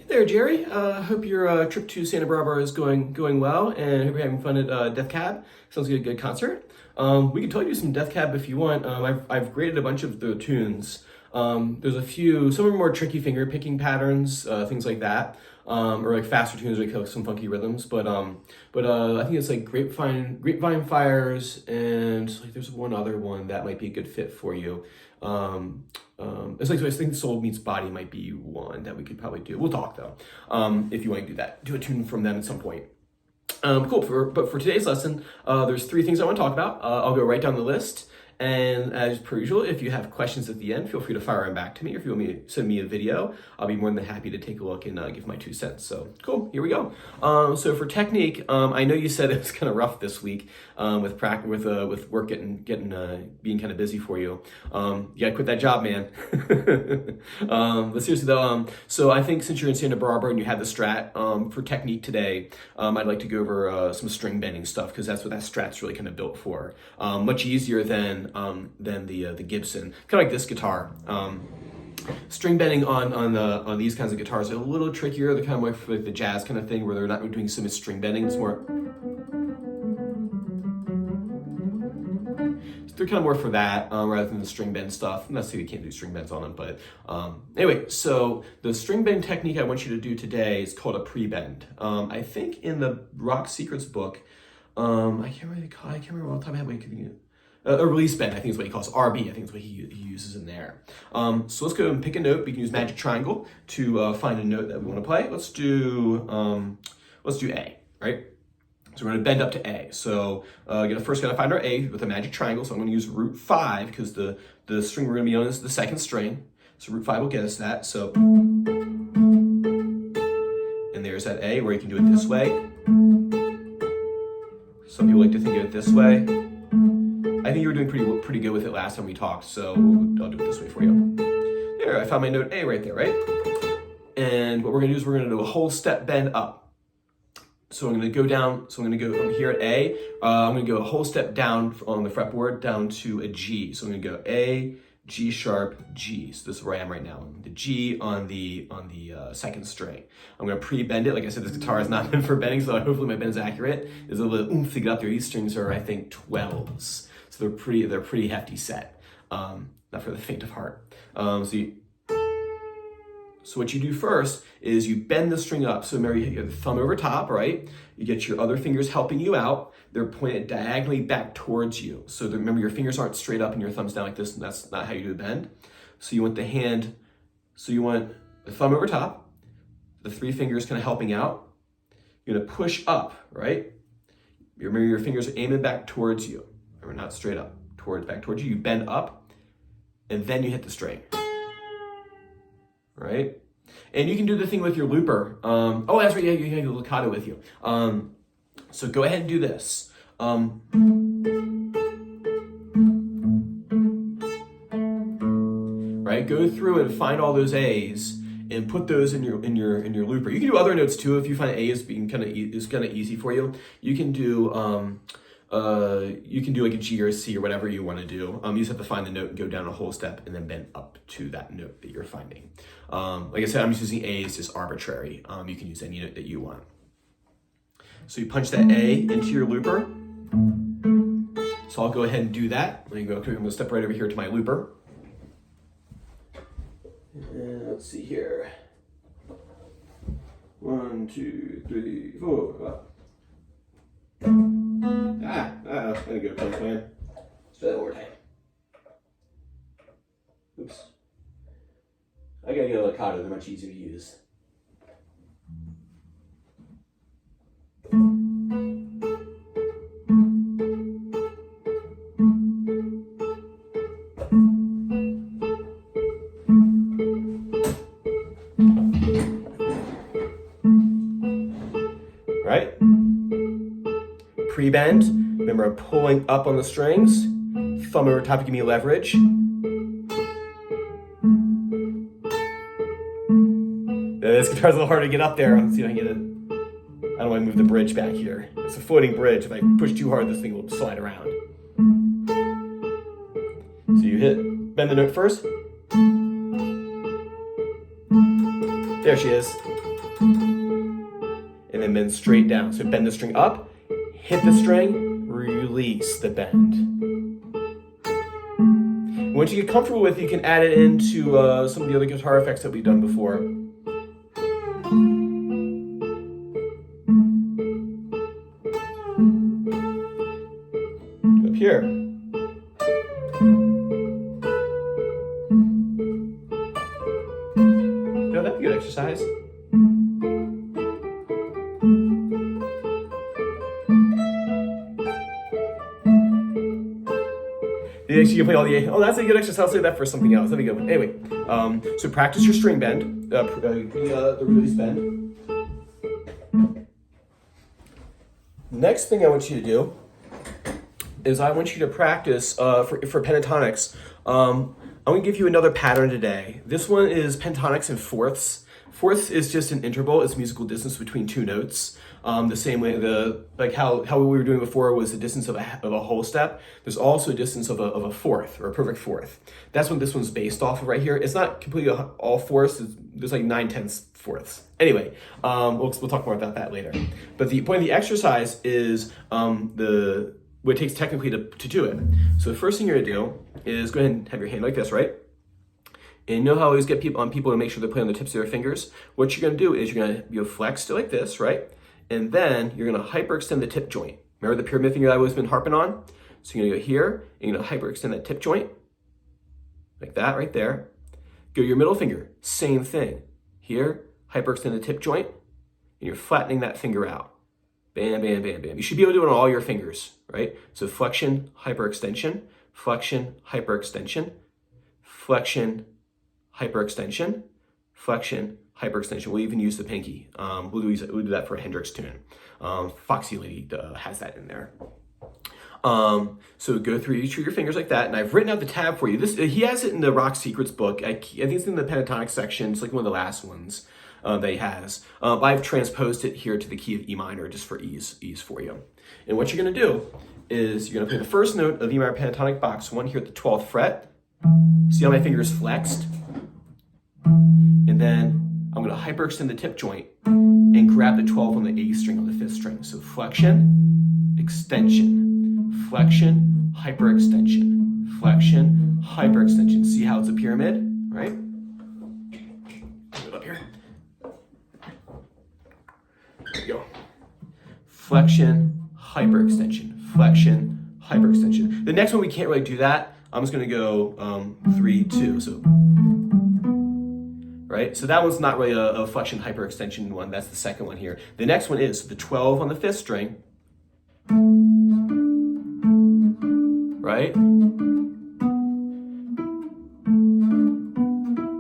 There, Jerry. Hope your trip to Santa Barbara is going well, and hope you're having fun at Death Cab. Sounds like a good concert. We could totally do some Death Cab if you want. I've graded a bunch of the tunes. There's a few, some are more tricky finger picking patterns, things like that, or like faster tunes like some funky rhythms. But I think it's like Grapevine Fires, and like there's one other one that might be a good fit for you. It's like, so I think Soul Meets Body might be one that we could probably do. We'll talk though, if you want to do that. Do a tune from them at some point. Cool. But for today's lesson, there's three things I want to talk about. I'll go right down the list. And as per usual, if you have questions at the end, feel free to fire them back to me. Or if you want me to send me a video, I'll be more than happy to take a look and give my 2 cents. So cool, here we go. So for technique, I know you said it was kind of rough this week with work being kind of busy for you. You gotta quit that job, man. But seriously though, so I think since you're in Santa Barbara and you have the Strat for technique today, I'd like to go over some string bending stuff because that's what that Strat's really kind of built for. Much easier than the Gibson, kind of like this guitar. String bending on these kinds of guitars are a little trickier. They're kind of more for like the jazz kind of thing where they're not doing so much string bending. It's more, they're kind of more for that rather than the string bend stuff. Not saying you can't do string bends on them, but anyway, so the string bend technique I want you to do today is called a pre-bend. I think in the Rock Secrets book, I can't remember off the top of my head what you could a release bend, I think is what he calls RB. I think is what he uses in there. So let's go and pick a note. We can use magic triangle to find a note that we want to play. Let's do A, right? So we're going to bend up to A. So first got to find our A with a magic triangle. So I'm going to use root 5 because the string we're going to be on is the second string. So root 5 will get us that. So, and there's that A, where you can do it this way. Some people like to think of it this way. I think you were doing pretty good with it last time we talked, so I'll do it this way for you. There, I found my note A right there, right? And what we're gonna do is we're gonna do a whole step bend up. So I'm gonna go down, so I'm gonna go from here at A, I'm gonna go a whole step down on the fretboard down to a G. So I'm gonna go A, G sharp, G. So this is where I am right now. The G on the second string. I'm gonna pre-bend it. Like I said, this guitar is not meant for bending, so hopefully my bend is accurate. There's a little oomph to get up there. These strings are, I think, 12s. So they're pretty hefty set. Not for the faint of heart. So what you do first is you bend the string up. So remember, you have the thumb over top, right? You get your other fingers helping you out. They're pointed diagonally back towards you. So remember, your fingers aren't straight up and your thumb's down like this, and that's not how you do the bend. So you want the thumb over top, the 3 fingers kind of helping out. You're gonna push up, right? Remember, your fingers are aiming back towards you. Remember, not straight up, back towards you. You bend up, and then you hit the string. Right? And you can do the thing with your looper. Oh, that's right, yeah, you have your legato with you. So go ahead and do this. Right? Go through and find all those A's and put those in your looper. You can do other notes too if you find A is being kind of easy for you. You can do like a G or a C or whatever you want to do. You just have to find the note and go down a whole step and then bend up to that note that you're finding. Like I said, I'm just using A as just arbitrary. You can use any note that you want. So you punch that A into your looper. So I'll go ahead and do that. I'm going to step right over here to my looper. And let's see here. 1, 2, 3, 4. That's gonna go close, man. Let's try that one more time. Oops. I gotta get a legato, they're much easier to use. Right? Pre-bend. Remember, I'm pulling up on the strings. Thumb over top to give me leverage. This guitar's a little hard to get up there. Let's see if I can get it. I don't want to move the bridge back here. It's a floating bridge. If I push too hard, this thing will slide around. So you bend the note first. There she is. and then bend straight down. So bend the string up, hit the string, release the bend. Once you get comfortable with it, you can add it into some of the other guitar effects that we've done before. Up here. You know, that'd be a good exercise. You can play all the, oh, that's a good exercise. I'll save that for something else. That'd be good. Anyway, so practice your string bend, the release bend. Next thing I want you to do is I want you to practice for pentatonics. I'm going to give you another pattern today. This one is pentatonics in fourths. Fourths is just an interval. It's musical distance between two notes. The same way how we were doing before was the distance of a whole step. There's also a distance of a fourth or a perfect fourth. That's what this one's based off of right here. It's not completely all fourths. There's like 9/10 fourths. Anyway, we'll talk more about that later. But the point of the exercise is what it takes technically to do it. So the first thing you're gonna do is go ahead and have your hand like this, right? And you know how I always get people to make sure they're playing on the tips of their fingers? What you're gonna do is you're gonna flex like this, right? And then you're gonna hyperextend the tip joint. Remember the pyramid finger I've always been harping on? So you're gonna go here, and you're gonna hyperextend that tip joint, like that right there. Go to your middle finger, same thing. Here, hyperextend the tip joint, and you're flattening that finger out. Bam, bam, bam, bam. You should be able to do it on all your fingers, right? So flexion, hyperextension, flexion, hyperextension, flexion, hyperextension, flexion, hyperextension. We'll even use the pinky. We'll do that for a Hendrix tune. Foxy Lady has that in there. So go through each of your fingers like that, and I've written out the tab for you. He has it in the Rock Secrets book. I think it's in the pentatonic section. It's like one of the last ones that he has. I've transposed it here to the key of E minor just for ease for you. And what you're gonna do is you're gonna play the first note of E minor pentatonic box 1 here at the 12th fret. See how my finger is flexed? And then I'm gonna hyperextend the tip joint and grab the 12 on the A string on the 5th string. So flexion, extension, flexion, hyperextension, flexion, hyperextension. See how it's a pyramid, right? Put it up here. There we go. Flexion, hyperextension, flexion, hyperextension. The next one we can't really do that. I'm just gonna go 3, 2. So. Right? So that one's not really a flexion hyperextension one. That's the second one here. The next one is the 12 on the 5th string. Right?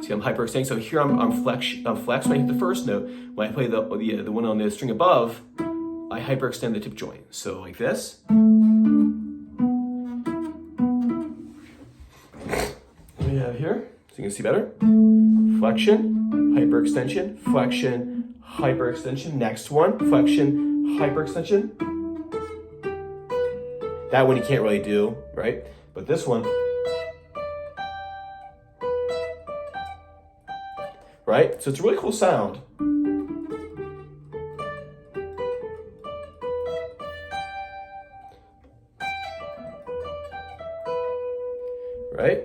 See, I'm hyperextending. So here I'm flex when I hit the first note. When I play the one on the string above, I hyperextend the tip joint. So like this. What do we have here? So you can see better. Flexion, hyperextension, flexion, hyperextension. Next one, flexion, hyperextension. That one you can't really do, right? But this one, right? So it's a really cool sound. Right?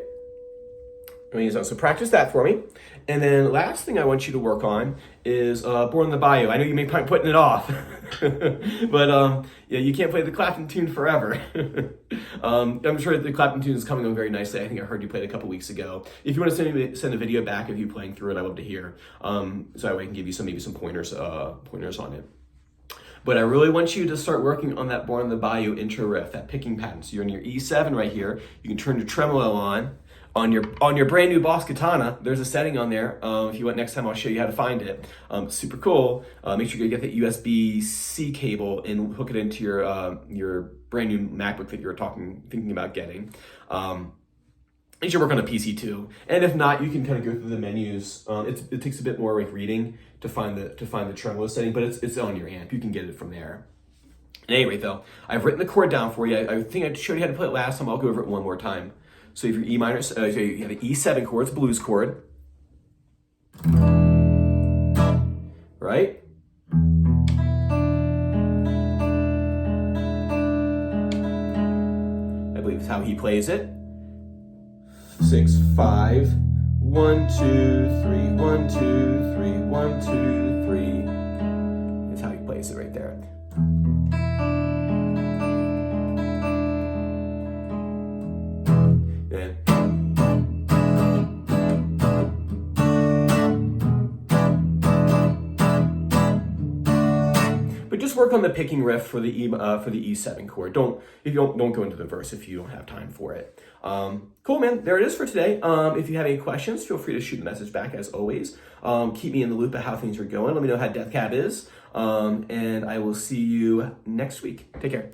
So practice that for me. And then last thing I want you to work on is Born in the Bayou. I know you may be putting it off, but yeah, you can't play the Clapton tune forever. I'm sure the Clapton tune is coming on very nicely. I think I heard you play it a couple weeks ago. If you want to send a video back of you playing through it, I'd love to hear. So that way I can give you maybe some pointers on it. But I really want you to start working on that Born in the Bayou intro riff, that picking pattern. So you're in your E7 right here. You can turn your tremolo on your brand new Boss Katana. There's a setting on there. If you want next time, I'll show you how to find it. Super cool. Make sure you get the USB-C cable and hook it into your brand new MacBook that you're thinking about getting. You should work on a PC too. And if not, you can kind of go through the menus. It takes a bit more like reading to find the tremolo setting, but it's on your amp. You can get it from there. At any rate, though, I've written the chord down for you. I think I showed you how to play it last time. I'll go over it one more time. So if you're E minor, so you have the E7 chord, it's a blues chord. right? I believe is how he plays it. 6, 5, 1, 2, 3, 1, 2, 3, 1, 2, 3. Is how he plays it right there. Then but just work on the picking riff for the E7 chord. Don't go into the verse if you don't have time for it. Cool, man. There it is for today. If you have any questions, feel free to shoot a message back as always. Keep me in the loop of how things are going. Let me know how Death Cab is. And I will see you next week. Take care.